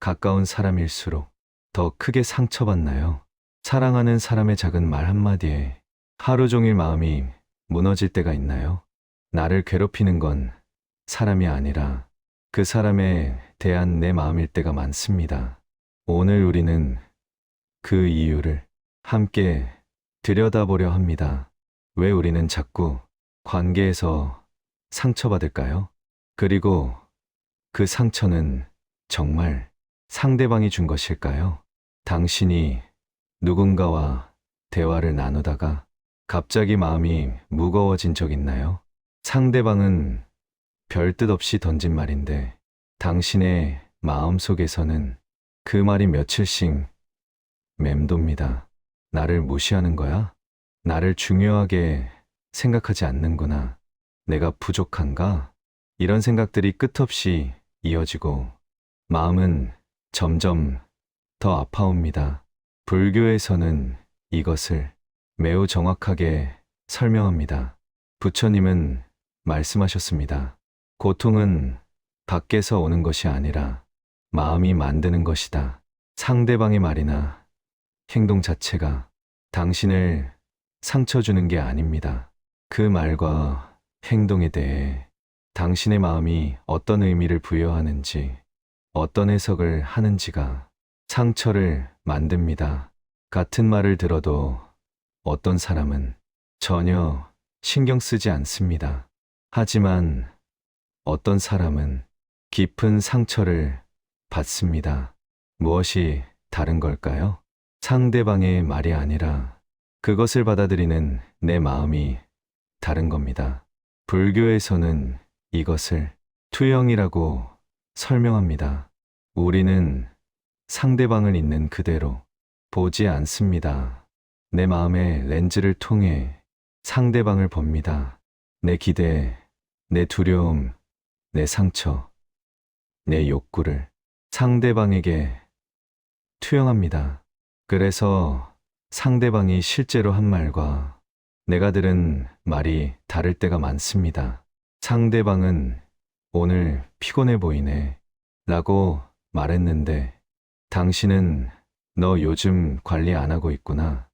가까운 사람일수록 더 크게 상처받나요? 사랑하는 사람의 작은 말 한마디에 하루 종일 마음이 무너질 때가 있나요? 나를 괴롭히는 건 사람이 아니라 그 사람에 대한 내 마음일 때가 많습니다. 오늘 우리는 그 이유를 함께 들여다보려 합니다. 왜 우리는 자꾸 관계에서 상처받을까요? 그리고 그 상처는 정말 상대방이 준 것일까요? 당신이 누군가와 대화를 나누다가 갑자기 마음이 무거워진 적 있나요? 상대방은 별 뜻 없이 던진 말인데 당신의 마음 속에서는 그 말이 며칠씩 맴돕니다. 나를 무시하는 거야? 나를 중요하게 생각하지 않는구나. 내가 부족한가? 이런 생각들이 끝없이 이어지고 마음은 점점 더 아파옵니다. 불교에서는 이것을 매우 정확하게 설명합니다. 부처님은 말씀하셨습니다. 고통은 밖에서 오는 것이 아니라 마음이 만드는 것이다. 상대방의 말이나 행동 자체가 당신을 상처 주는 게 아닙니다. 그 말과 행동에 대해 당신의 마음이 어떤 의미를 부여하는지, 어떤 해석을 하는지가 상처를 만듭니다. 같은 말을 들어도 어떤 사람은 전혀 신경 쓰지 않습니다. 하지만 어떤 사람은 깊은 상처를 받습니다. 무엇이 다른 걸까요? 상대방의 말이 아니라 그것을 받아들이는 내 마음이 다른 겁니다. 불교에서는 이것을 투영이라고 설명합니다. 우리는 상대방을 있는 그대로 보지 않습니다. 내 마음의 렌즈를 통해 상대방을 봅니다. 내 기대, 내 두려움, 내 상처, 내 욕구를 상대방에게 투영합니다. 그래서 상대방이 실제로 한 말과 내가 들은 말이 다를 때가 많습니다. 상대방은 오늘 피곤해 보이네 라고 말했는데 당신은 너 요즘 관리 안 하고 있구나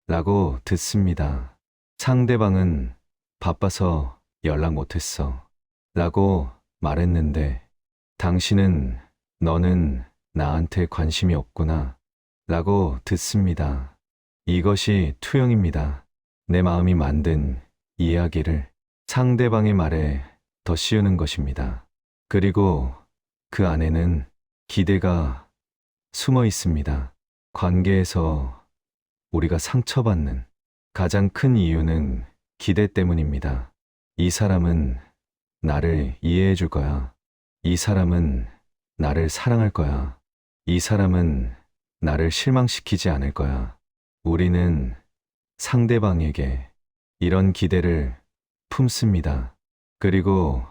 라고 듣습니다. 상대방은 바빠서 연락 못했어 라고 말했는데 당신은 너는 나한테 관심이 없구나 라고 듣습니다. 이것이 투영입니다. 내 마음이 만든 이야기를 상대방의 말에 더 씌우는 것입니다. 그리고 그 안에는 기대가 숨어 있습니다. 관계에서 우리가 상처받는 가장 큰 이유는 기대 때문입니다. 이 사람은 나를 이해해 줄 거야. 이 사람은 나를 사랑할 거야. 이 사람은 나를 실망시키지 않을 거야. 우리는 상대방에게 이런 기대를 품습니다. 그리고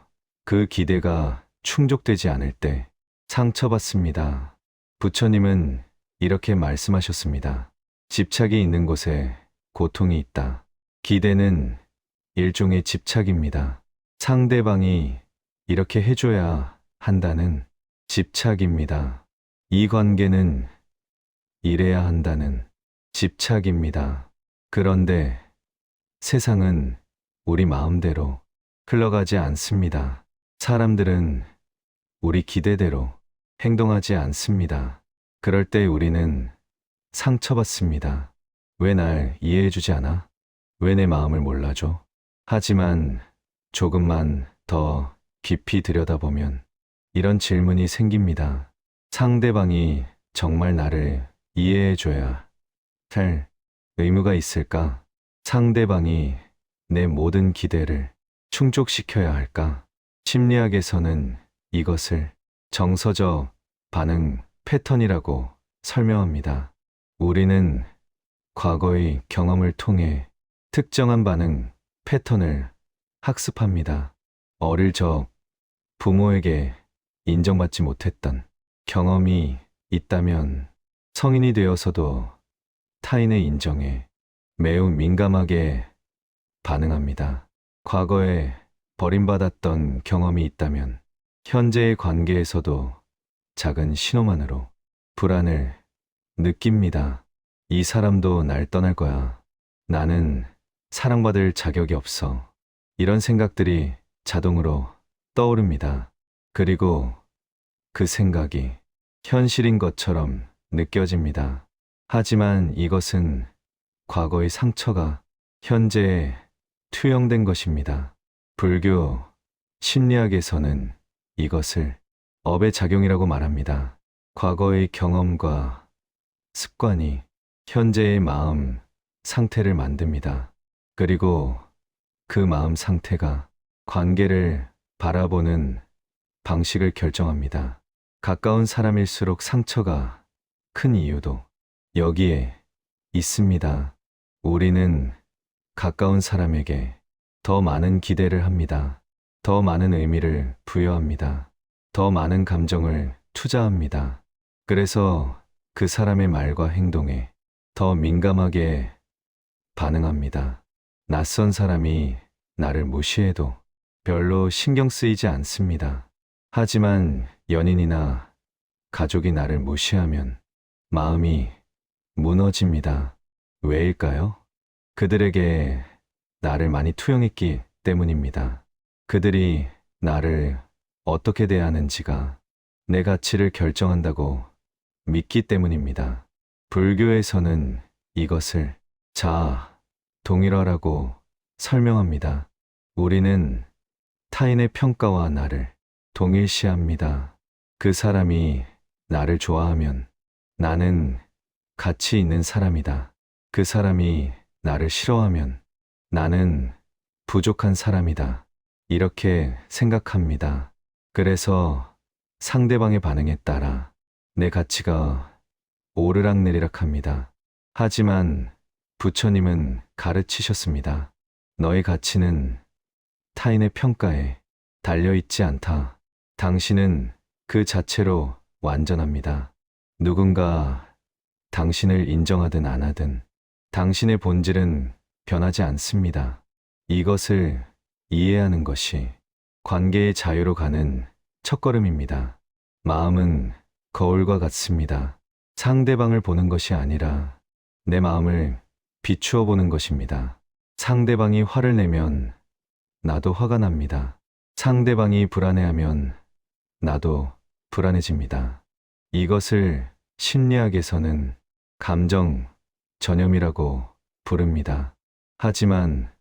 그 기대가 충족되지 않을 때 상처받습니다. 부처님은 이렇게 말씀하셨습니다. 집착이 있는 곳에 고통이 있다. 기대는 일종의 집착입니다. 상대방이 이렇게 해줘야 한다는 집착입니다. 이 관계는 이래야 한다는 집착입니다. 그런데 세상은 우리 마음대로 흘러가지 않습니다. 사람들은 우리 기대대로 행동하지 않습니다. 그럴 때 우리는 상처받습니다. 왜 날 이해해주지 않아? 왜 내 마음을 몰라줘? 하지만 조금만 더 깊이 들여다보면 이런 질문이 생깁니다. 상대방이 정말 나를 이해해줘야 할 의무가 있을까? 상대방이 내 모든 기대를 충족시켜야 할까? 심리학에서는 이것을 정서적 반응 패턴이라고 설명합니다. 우리는 과거의 경험을 통해 특정한 반응 패턴을 학습합니다. 어릴 적 부모에게 인정받지 못했던 경험이 있다면 성인이 되어서도 타인의 인정에 매우 민감하게 반응합니다. 과거에 버림받았던 경험이 있다면 현재의 관계에서도 작은 신호만으로 불안을 느낍니다. 이 사람도 날 떠날 거야. 나는 사랑받을 자격이 없어. 이런 생각들이 자동으로 떠오릅니다. 그리고 그 생각이 현실인 것처럼 느껴집니다. 하지만 이것은 과거의 상처가 현재에 투영된 것입니다. 불교 심리학에서는 이것을 업의 작용이라고 말합니다. 과거의 경험과 습관이 현재의 마음 상태를 만듭니다. 그리고 그 마음 상태가 관계를 바라보는 방식을 결정합니다. 가까운 사람일수록 상처가 큰 이유도 여기에 있습니다. 우리는 가까운 사람에게 더 많은 기대를 합니다. 더 많은 의미를 부여합니다. 더 많은 감정을 투자합니다. 그래서 그 사람의 말과 행동에 더 민감하게 반응합니다. 낯선 사람이 나를 무시해도 별로 신경 쓰이지 않습니다. 하지만 연인이나 가족이 나를 무시하면 마음이 무너집니다. 왜일까요? 그들에게 나를 많이 투영했기 때문입니다. 그들이 나를 어떻게 대하는지가 내 가치를 결정한다고 믿기 때문입니다. 불교에서는 이것을 자아, 동일화라고 설명합니다. 우리는 타인의 평가와 나를 동일시합니다. 그 사람이 나를 좋아하면 나는 가치 있는 사람이다. 그 사람이 나를 싫어하면 나는 부족한 사람이다. 이렇게 생각합니다. 그래서 상대방의 반응에 따라 내 가치가 오르락내리락 합니다. 하지만 부처님은 가르치셨습니다. 너의 가치는 타인의 평가에 달려있지 않다. 당신은 그 자체로 완전합니다. 누군가 당신을 인정하든 안 하든 당신의 본질은 변하지 않습니다. 이것을 이해하는 것이 관계의 자유로 가는 첫걸음입니다. 마음은 거울과 같습니다. 상대방을 보는 것이 아니라 내 마음을 비추어 보는 것입니다. 상대방이 화를 내면 나도 화가 납니다. 상대방이 불안해하면 나도 불안해집니다. 이것을 심리학에서는 감정 전염이라고 부릅니다. 하지만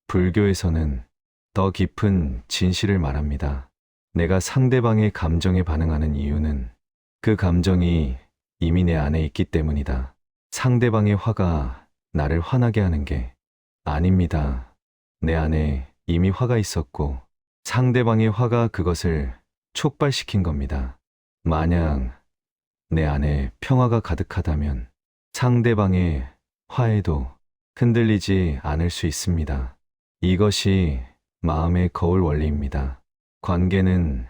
불교에서는 더 깊은 진실을 말합니다. 내가 상대방의 감정에 반응하는 이유는 그 감정이 이미 내 안에 있기 때문이다. 상대방의 화가 나를 화나게 하는 게 아닙니다. 내 안에 이미 화가 있었고 상대방의 화가 그것을 촉발시킨 겁니다. 만약 내 안에 평화가 가득하다면 상대방의 화에도 흔들리지 않을 수 있습니다. 이것이 마음의 거울 원리입니다. 관계는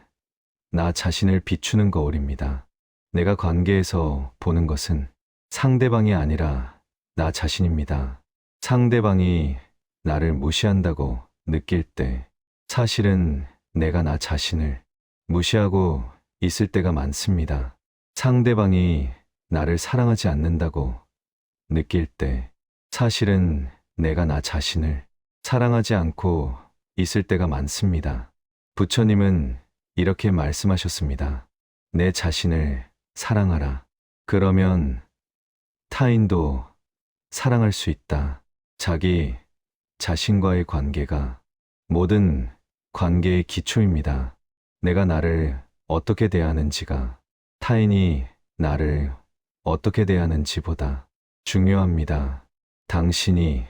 나 자신을 비추는 거울입니다. 내가 관계에서 보는 것은 상대방이 아니라 나 자신입니다. 상대방이 나를 무시한다고 느낄 때 사실은 내가 나 자신을 무시하고 있을 때가 많습니다. 상대방이 나를 사랑하지 않는다고 느낄 때 사실은 내가 나 자신을 사랑하지 않고 있을 때가 많습니다. 부처님은 이렇게 말씀하셨습니다. 내 자신을 사랑하라. 그러면 타인도 사랑할 수 있다. 자기 자신과의 관계가 모든 관계의 기초입니다. 내가 나를 어떻게 대하는지가 타인이 나를 어떻게 대하는지보다 중요합니다. 당신이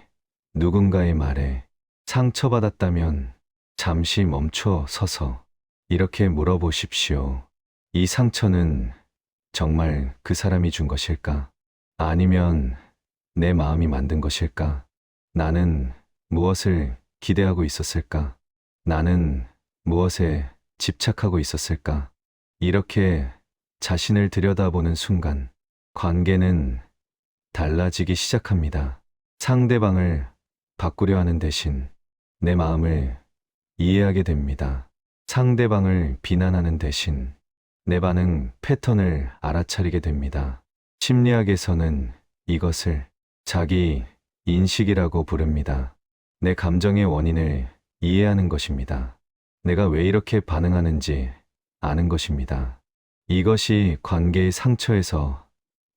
누군가의 말에 상처받았다면 잠시 멈춰 서서 이렇게 물어보십시오. 이 상처는 정말 그 사람이 준 것일까? 아니면 내 마음이 만든 것일까? 나는 무엇을 기대하고 있었을까? 나는 무엇에 집착하고 있었을까? 이렇게 자신을 들여다보는 순간 관계는 달라지기 시작합니다. 상대방을 바꾸려 하는 대신 내 마음을 이해하게 됩니다. 상대방을 비난하는 대신 내 반응 패턴을 알아차리게 됩니다. 심리학에서는 이것을 자기 인식이라고 부릅니다. 내 감정의 원인을 이해하는 것입니다. 내가 왜 이렇게 반응하는지 아는 것입니다. 이것이 관계의 상처에서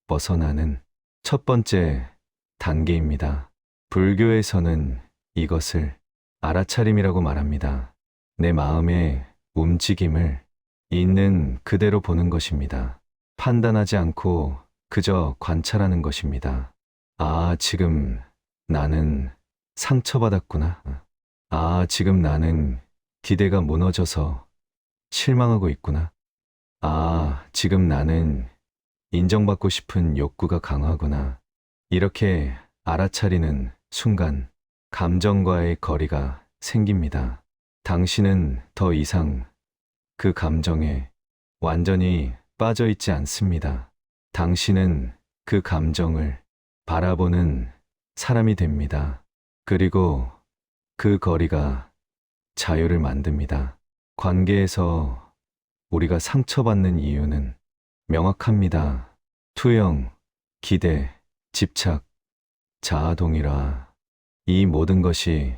벗어나는 첫 번째 단계입니다. 불교에서는 이것을 알아차림이라고 말합니다. 내 마음의 움직임을 있는 그대로 보는 것입니다. 판단하지 않고 그저 관찰하는 것입니다. 아, 지금 나는 상처받았구나. 아, 지금 나는 기대가 무너져서 실망하고 있구나. 아, 지금 나는 인정받고 싶은 욕구가 강하구나. 이렇게 알아차리는 순간 감정과의 거리가 생깁니다. 당신은 더 이상 그 감정에 완전히 빠져 있지 않습니다. 당신은 그 감정을 바라보는 사람이 됩니다. 그리고 그 거리가 자유를 만듭니다. 관계에서 우리가 상처받는 이유는 명확합니다. 투영, 기대, 집착, 자아동일화. 이 모든 것이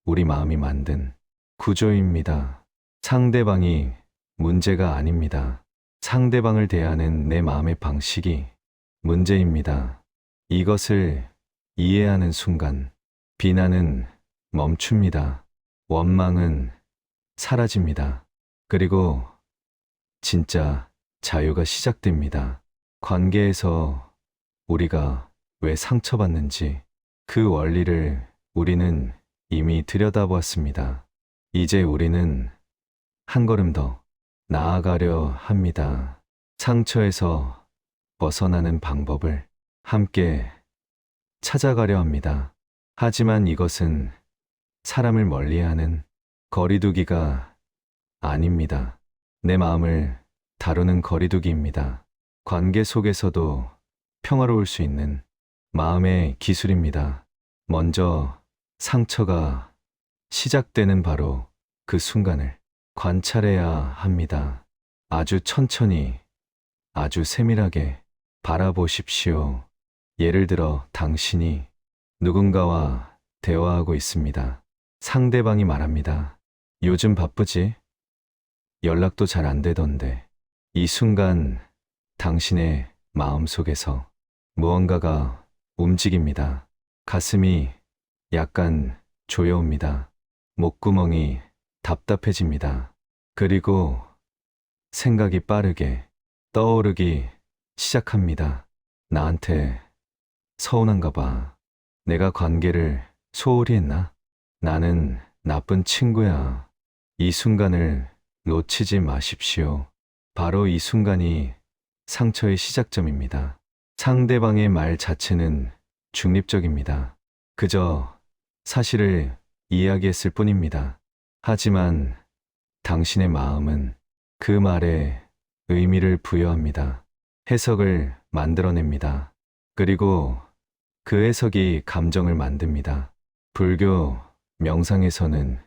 우리 마음이 만든 구조입니다. 상대방이 문제가 아닙니다. 상대방을 대하는 내 마음의 방식이 문제입니다. 이것을 이해하는 순간 비난은 멈춥니다. 원망은 사라집니다. 그리고 진짜 자유가 시작됩니다. 관계에서 우리가 왜 상처받는지 그 원리를 우리는 이미 들여다보았습니다. 이제 우리는 한 걸음 더 나아가려 합니다. 상처에서 벗어나는 방법을 함께 찾아가려 합니다. 하지만 이것은 사람을 멀리하는 거리두기가 아닙니다. 내 마음을 다루는 거리두기입니다. 관계 속에서도 평화로울 수 있는 마음의 기술입니다. 먼저 상처가 시작되는 바로 그 순간을 관찰해야 합니다. 아주 천천히, 아주 세밀하게 바라보십시오. 예를 들어 당신이 누군가와 대화하고 있습니다. 상대방이 말합니다. 요즘 바쁘지? 연락도 잘 안 되던데. 이 순간 당신의 마음속에서 무언가가 움직입니다. 가슴이 약간 조여옵니다. 목구멍이 답답해집니다. 그리고 생각이 빠르게 떠오르기 시작합니다. 나한테 서운한가 봐. 내가 관계를 소홀히 했나? 나는 나쁜 친구야. 이 순간을 놓치지 마십시오. 바로 이 순간이 상처의 시작점입니다. 상대방의 말 자체는 중립적입니다. 그저 사실을 이야기했을 뿐입니다. 하지만 당신의 마음은 그 말에 의미를 부여합니다. 해석을 만들어냅니다. 그리고 그 해석이 감정을 만듭니다. 불교 명상에서는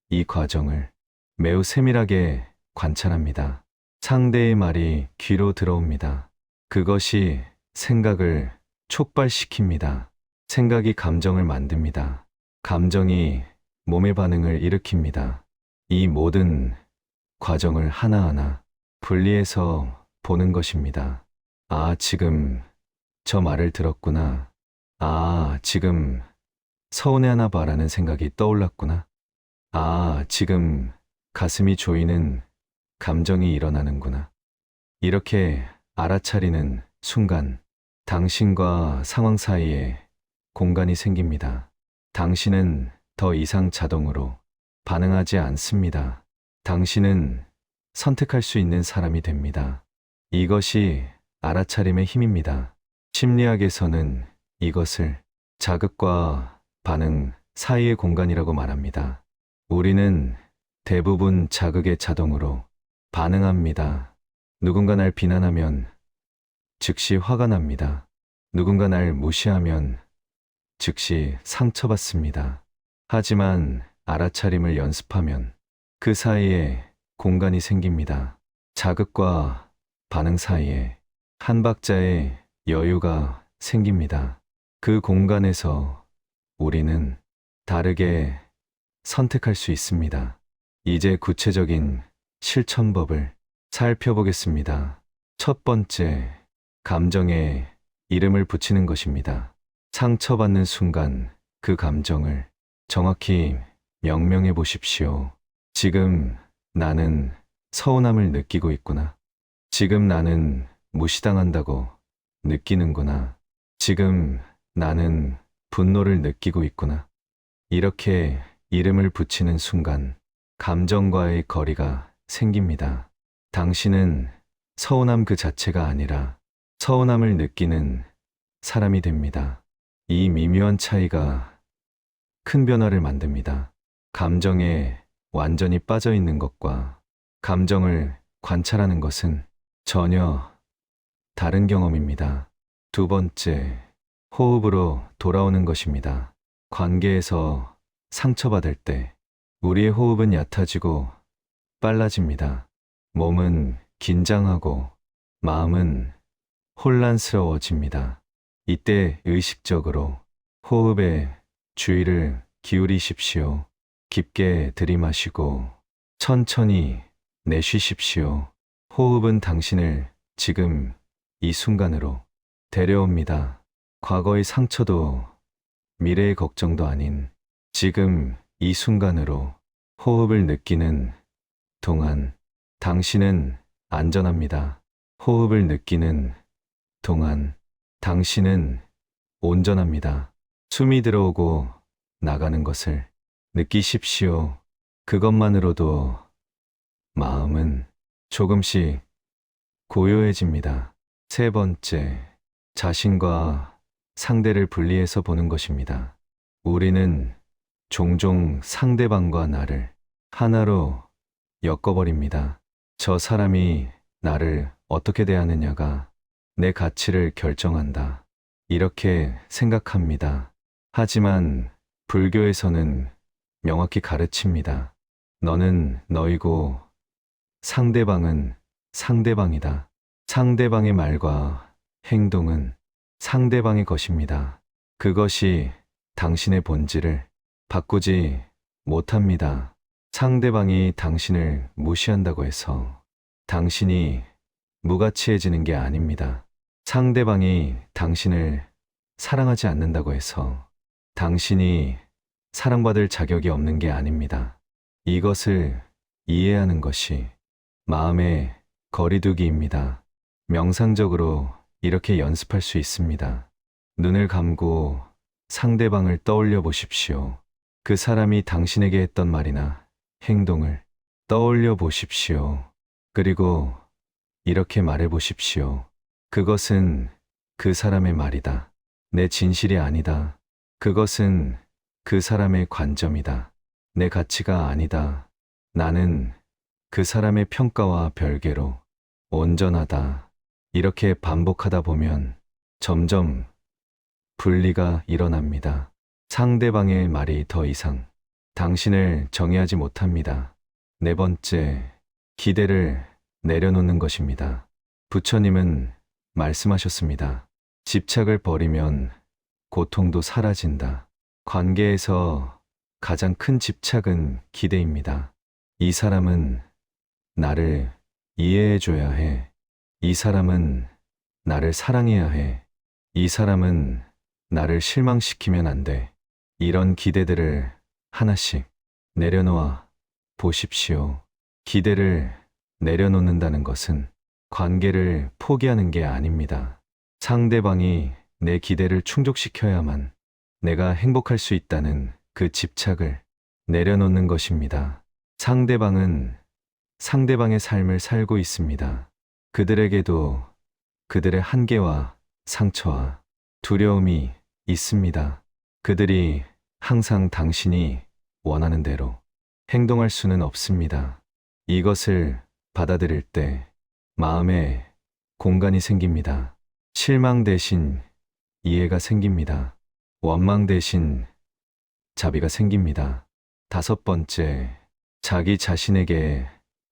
이 과정을 매우 세밀하게 관찰합니다. 상대의 말이 귀로 들어옵니다. 그것이 생각을 촉발시킵니다. 생각이 감정을 만듭니다. 감정이 몸의 반응을 일으킵니다. 이 모든 과정을 하나하나 분리해서 보는 것입니다. 아, 지금 저 말을 들었구나. 아, 지금 서운해하나 봐라는 생각이 떠올랐구나. 아, 지금 가슴이 조이는 감정이 일어나는구나. 이렇게 알아차리는 순간 당신과 상황 사이에 공간이 생깁니다. 당신은 더 이상 자동으로 반응하지 않습니다. 당신은 선택할 수 있는 사람이 됩니다. 이것이 알아차림의 힘입니다. 심리학에서는 이것을 자극과 반응 사이의 공간이라고 말합니다. 우리는 대부분 자극에 자동으로 반응합니다. 누군가 날 비난하면 즉시 화가 납니다. 누군가 날 무시하면 즉시 상처받습니다. 하지만 알아차림을 연습하면 그 사이에 공간이 생깁니다. 자극과 반응 사이에 한 박자의 여유가 생깁니다. 그 공간에서 우리는 다르게 선택할 수 있습니다. 이제 구체적인 실천법을 살펴보겠습니다. 첫 번째, 감정에 이름을 붙이는 것입니다. 상처받는 순간 그 감정을 정확히 명명해 보십시오. 지금 나는 서운함을 느끼고 있구나. 지금 나는 무시당한다고 느끼는구나. 지금 나는 분노를 느끼고 있구나. 이렇게 이름을 붙이는 순간 감정과의 거리가 생깁니다. 당신은 서운함 그 자체가 아니라 서운함을 느끼는 사람이 됩니다. 이 미묘한 차이가 큰 변화를 만듭니다. 감정에 완전히 빠져 있는 것과 감정을 관찰하는 것은 전혀 다른 경험입니다. 두 번째, 호흡으로 돌아오는 것입니다. 관계에서 상처받을 때 우리의 호흡은 얕아지고 빨라집니다. 몸은 긴장하고 마음은 혼란스러워집니다. 이때 의식적으로 호흡에 주의를 기울이십시오. 깊게 들이마시고 천천히 내쉬십시오. 호흡은 당신을 지금 이 순간으로 데려옵니다. 과거의 상처도 미래의 걱정도 아닌 지금 이 순간으로 호흡을 느끼는 동안 당신은 안전합니다. 호흡을 느끼는 동안 당신은 온전합니다. 숨이 들어오고 나가는 것을 느끼십시오. 그것만으로도 마음은 조금씩 고요해집니다. 세 번째, 자신과 상대를 분리해서 보는 것입니다. 우리는 종종 상대방과 나를 하나로 엮어버립니다. 저 사람이 나를 어떻게 대하느냐가 내 가치를 결정한다. 이렇게 생각합니다. 하지만 불교에서는 명확히 가르칩니다. 너는 너이고 상대방은 상대방이다. 상대방의 말과 행동은 상대방의 것입니다. 그것이 당신의 본질을 바꾸지 못합니다. 상대방이 당신을 무시한다고 해서 당신이 무가치해지는 게 아닙니다. 상대방이 당신을 사랑하지 않는다고 해서 당신이 사랑받을 자격이 없는 게 아닙니다. 이것을 이해하는 것이 마음의 거리두기입니다. 명상적으로 이렇게 연습할 수 있습니다. 눈을 감고 상대방을 떠올려 보십시오. 그 사람이 당신에게 했던 말이나 행동을 떠올려 보십시오. 그리고 이렇게 말해 보십시오. 그것은 그 사람의 말이다. 내 진실이 아니다. 그것은 그 사람의 관점이다. 내 가치가 아니다. 나는 그 사람의 평가와 별개로 온전하다. 이렇게 반복하다 보면 점점 분리가 일어납니다. 상대방의 말이 더 이상 당신을 정의하지 못합니다. 네 번째, 기대를 내려놓는 것입니다. 부처님은 말씀하셨습니다. 집착을 버리면 고통도 사라진다. 관계에서 가장 큰 집착은 기대입니다. 이 사람은 나를 이해해줘야 해. 이 사람은 나를 사랑해야 해. 이 사람은 나를 실망시키면 안 돼. 이런 기대들을 하나씩 내려놓아 보십시오. 기대를 내려놓는다는 것은 관계를 포기하는 게 아닙니다. 상대방이 내 기대를 충족시켜야만 내가 행복할 수 있다는 그 집착을 내려놓는 것입니다. 상대방은 상대방의 삶을 살고 있습니다. 그들에게도 그들의 한계와 상처와 두려움이 있습니다. 그들이 항상 당신이 원하는 대로 행동할 수는 없습니다. 이것을 받아들일 때 마음에 공간이 생깁니다. 실망 대신 이해가 생깁니다. 원망 대신 자비가 생깁니다. 다섯 번째, 자기 자신에게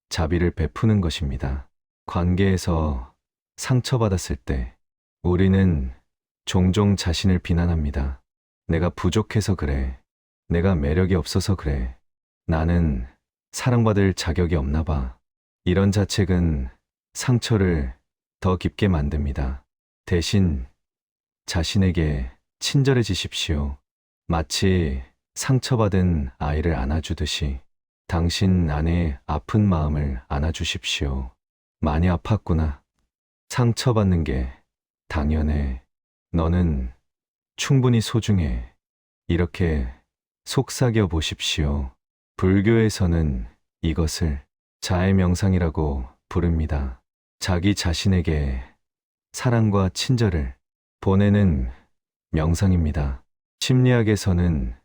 자비를 베푸는 것입니다. 관계에서 상처받았을 때 우리는 종종 자신을 비난합니다. 내가 부족해서 그래. 내가 매력이 없어서 그래. 나는 사랑받을 자격이 없나 봐. 이런 자책은 상처를 더 깊게 만듭니다. 대신 자신에게 친절해지십시오. 마치 상처받은 아이를 안아주듯이 당신 안의 아픈 마음을 안아주십시오. 많이 아팠구나. 상처받는 게 당연해. 너는 충분히 소중해. 이렇게 속삭여 보십시오. 불교에서는 이것을 자애 명상이라고 부릅니다. 자기 자신에게 사랑과 친절을 보내는 명상입니다. 심리학에서는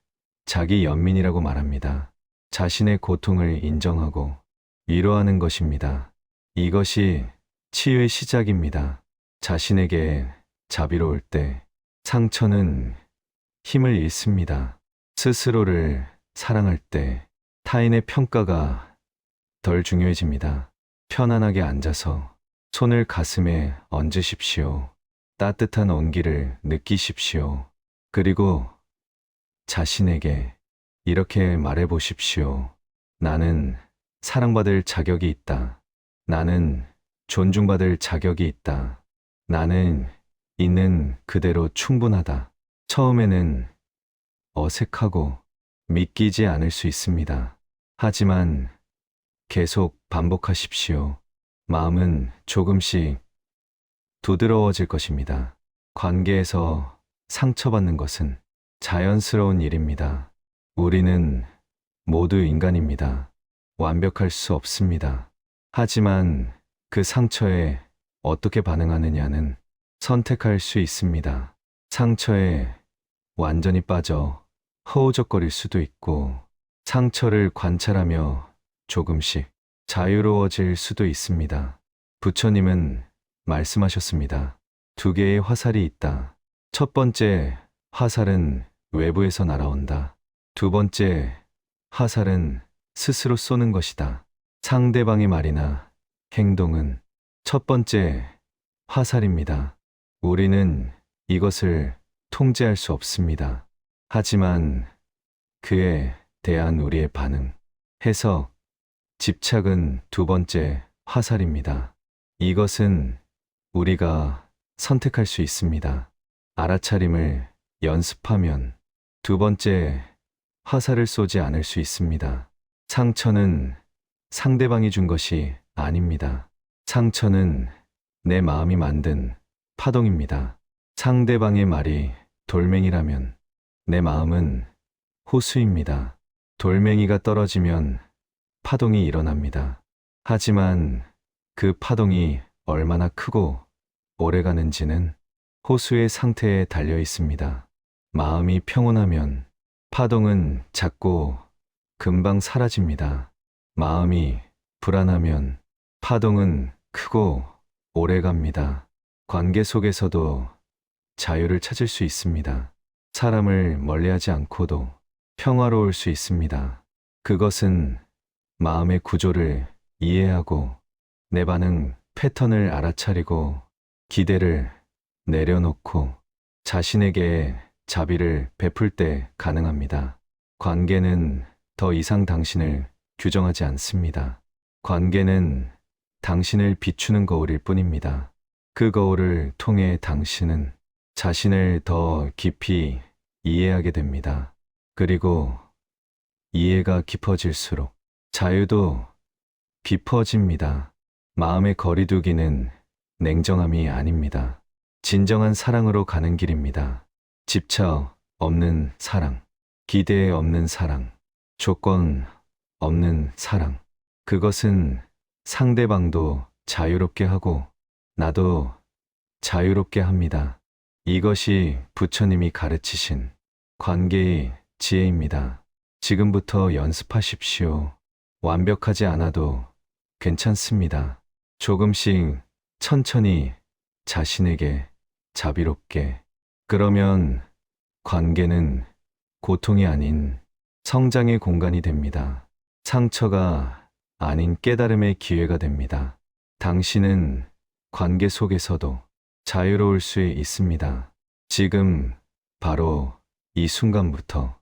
자기 연민이라고 말합니다. 자신의 고통을 인정하고 위로하는 것입니다. 이것이 치유의 시작입니다. 자신에게 자비로울 때 상처는 힘을 잃습니다. 스스로를 사랑할 때 타인의 평가가 덜 중요해집니다. 편안하게 앉아서 손을 가슴에 얹으십시오. 따뜻한 온기를 느끼십시오. 그리고 자신에게 이렇게 말해 보십시오. 나는 사랑받을 자격이 있다. 나는 존중받을 자격이 있다. 나는 있는 그대로 충분하다. 처음에는 어색하고 믿기지 않을 수 있습니다. 하지만 계속 반복하십시오. 마음은 조금씩 부드러워질 것입니다. 관계에서 상처받는 것은 자연스러운 일입니다. 우리는 모두 인간입니다. 완벽할 수 없습니다. 하지만 그 상처에 어떻게 반응하느냐는 선택할 수 있습니다. 상처에 완전히 빠져 허우적거릴 수도 있고, 상처를 관찰하며 조금씩 자유로워질 수도 있습니다. 부처님은 말씀하셨습니다. 두 개의 화살이 있다. 첫 번째 화살은 외부에서 날아온다. 두 번째 화살은 스스로 쏘는 것이다. 상대방의 말이나 행동은 첫 번째 화살입니다. 우리는 이것을 통제할 수 없습니다. 하지만 그에 대한 우리의 반응, 해석, 집착은 두 번째 화살입니다. 이것은 우리가 선택할 수 있습니다. 알아차림을 연습하면 두 번째 화살을 쏘지 않을 수 있습니다. 상처는 상대방이 준 것이 아닙니다. 상처는 내 마음이 만든 파동입니다. 상대방의 말이 돌멩이라면 내 마음은 호수입니다. 돌멩이가 떨어지면 파동이 일어납니다. 하지만 그 파동이 얼마나 크고 오래 가는지는 호수의 상태에 달려 있습니다. 마음이 평온하면 파동은 작고 금방 사라집니다. 마음이 불안하면 파동은 크고 오래 갑니다. 관계 속에서도 자유를 찾을 수 있습니다. 사람을 멀리하지 않고도 평화로울 수 있습니다. 그것은 마음의 구조를 이해하고 내 반응 패턴을 알아차리고 기대를 내려놓고 자신에게 자비를 베풀 때 가능합니다. 관계는 더 이상 당신을 규정하지 않습니다. 관계는 당신을 비추는 거울일 뿐입니다. 그 거울을 통해 당신은 자신을 더 깊이 이해하게 됩니다. 그리고 이해가 깊어질수록 자유도 깊어집니다. 마음의 거리두기는 냉정함이 아닙니다. 진정한 사랑으로 가는 길입니다. 집착 없는 사랑, 기대 없는 사랑, 조건 없는 사랑. 그것은 상대방도 자유롭게 하고 나도 자유롭게 합니다. 이것이 부처님이 가르치신 관계의 지혜입니다. 지금부터 연습하십시오. 완벽하지 않아도 괜찮습니다. 조금씩 천천히 자신에게 자비롭게. 그러면 관계는 고통이 아닌 성장의 공간이 됩니다. 상처가 아닌 깨달음의 기회가 됩니다. 당신은 관계 속에서도 자유로울 수 있습니다. 지금 바로 이 순간부터